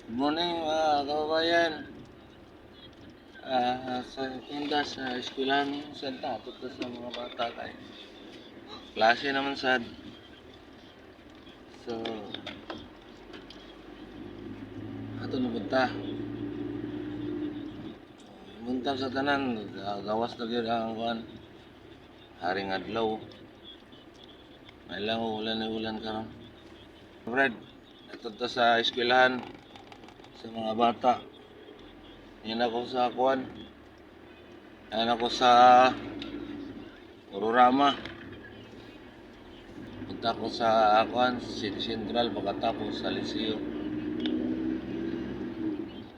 Good morning mga kababayan. Sa tinda sa eskwelahan sa takot sa mga bata kay klase naman sad. So ato na punta. Munta sa tanan, gawas na gyud ang kuan. Haring adlaw. May lang ulan na ulan karon. Fred, ato ta sa eskwelahan sa mga bata. Yan ako sa kuan. Yan ako sa Ororama. Punta ko sa kuan, City Central pagkatapos sa Liceo.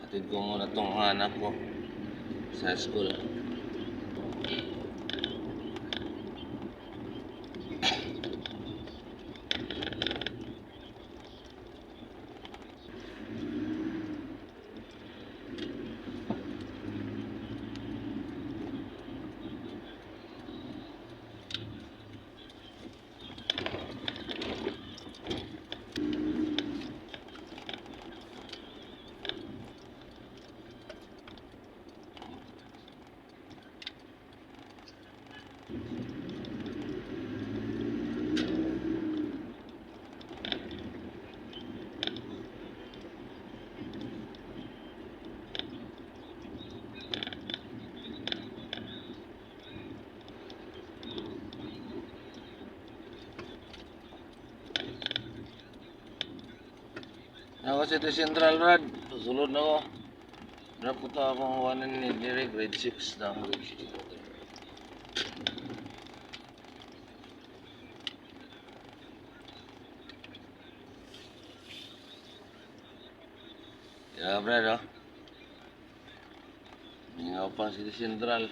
Atid ko muna tong anak ko sa school. Ako sa City Central Rad, sulod na ko. Drop ko to akong kuhanin ni Jerry, grade 6 na grade 6. Yeah, Brad, oh. Hingaw pa City Central.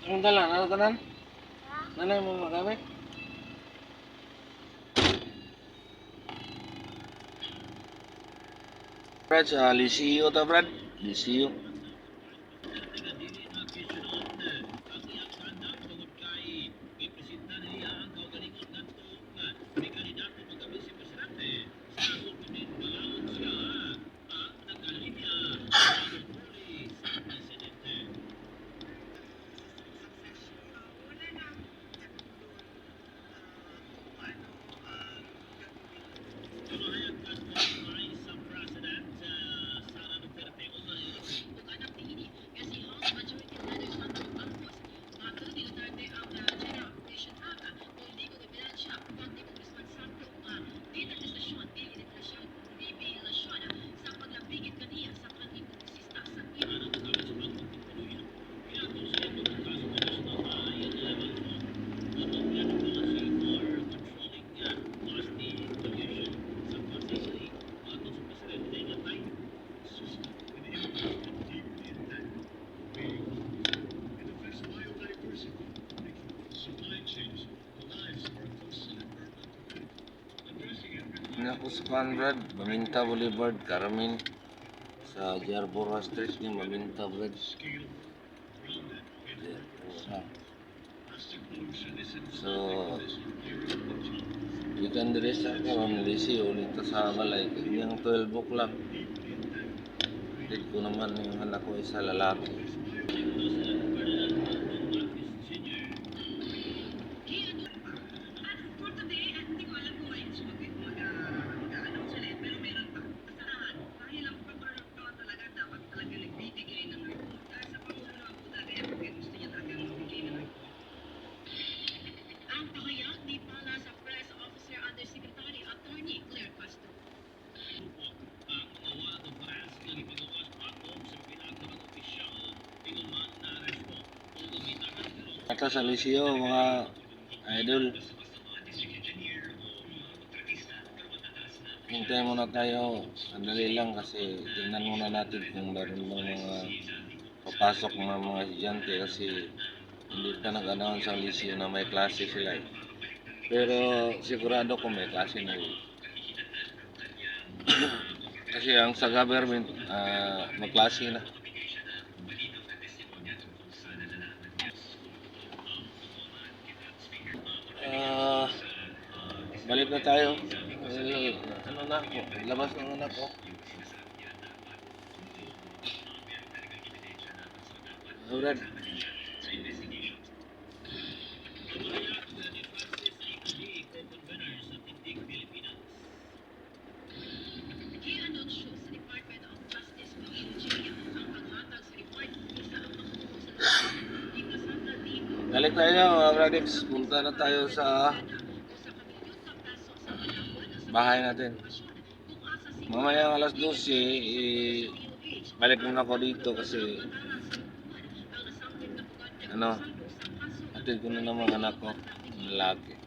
Ang dalan, ano tanan? Nanay mo magamit? Brad, sa Liceo ta, Brad. Liceo. Ako sa Conrad, Maminta Boulevard, Carmen. Sa Jarboro Street ni Maminta Boulevard. So, you can dress sa karon Liceo dito sa Balay. Yung 12 o'clock. Dito ko naman yung anak ko isa lalaki. Ito sa Liceo, mga idol. Hintay muna tayo. Sandali lang kasi tingnan muna natin kung meron bang mga papasok mga estudyante kasi hindi pa nag-announce ang Liceo na may klase sila. Pero sigurado ko may klase na yun. Kasi ang sa government, maklase na. Ah, balik na tayo. Ano na ako? Labas ng anak ko. Brad. Balik tayo mga Bradex. Punta na tayo sa bahay natin. Mamaya alas 12, balik muna ako dito kasi atid ko na ng mga anak ko, lalaki.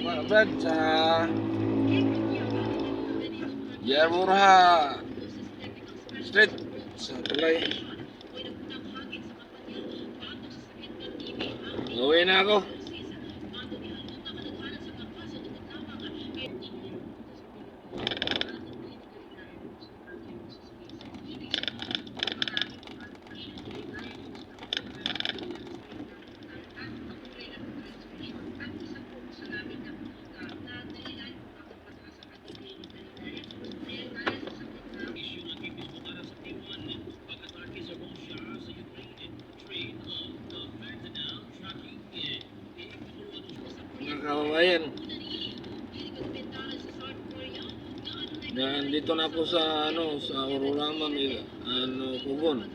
Mga Brad, sa JR Murha Street sa Tulay. Uwi na ako. Mga kababayan, nandito na ako sa sa Ororama, Pugon.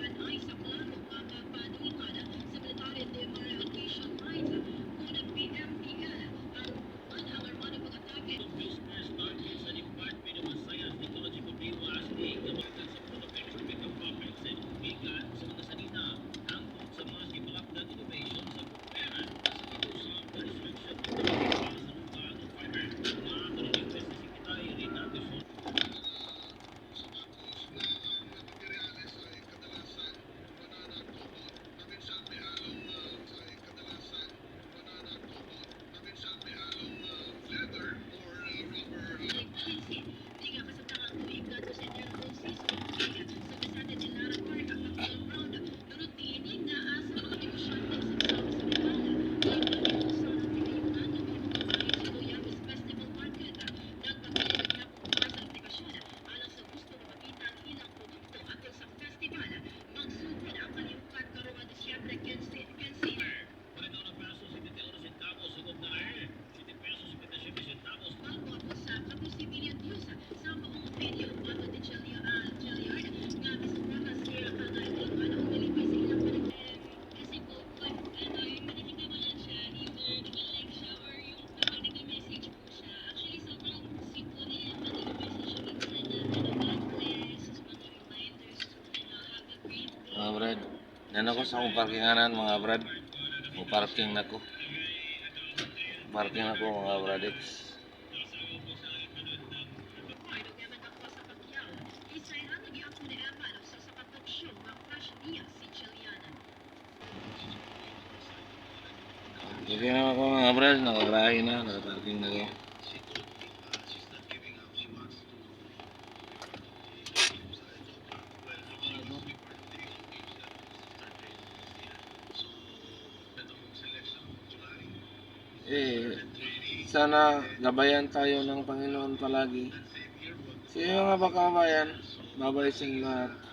Mga Brad, yan ako sa akong parkinganan mga Brad. Parking na ko. Parking ako mga Bradex. Sige na ako mga Brad, nakagrahe na, nakaparking na ko. Sana gabayan tayo ng Panginoon palagi. Sige mga bakabayan, babay sa lahat.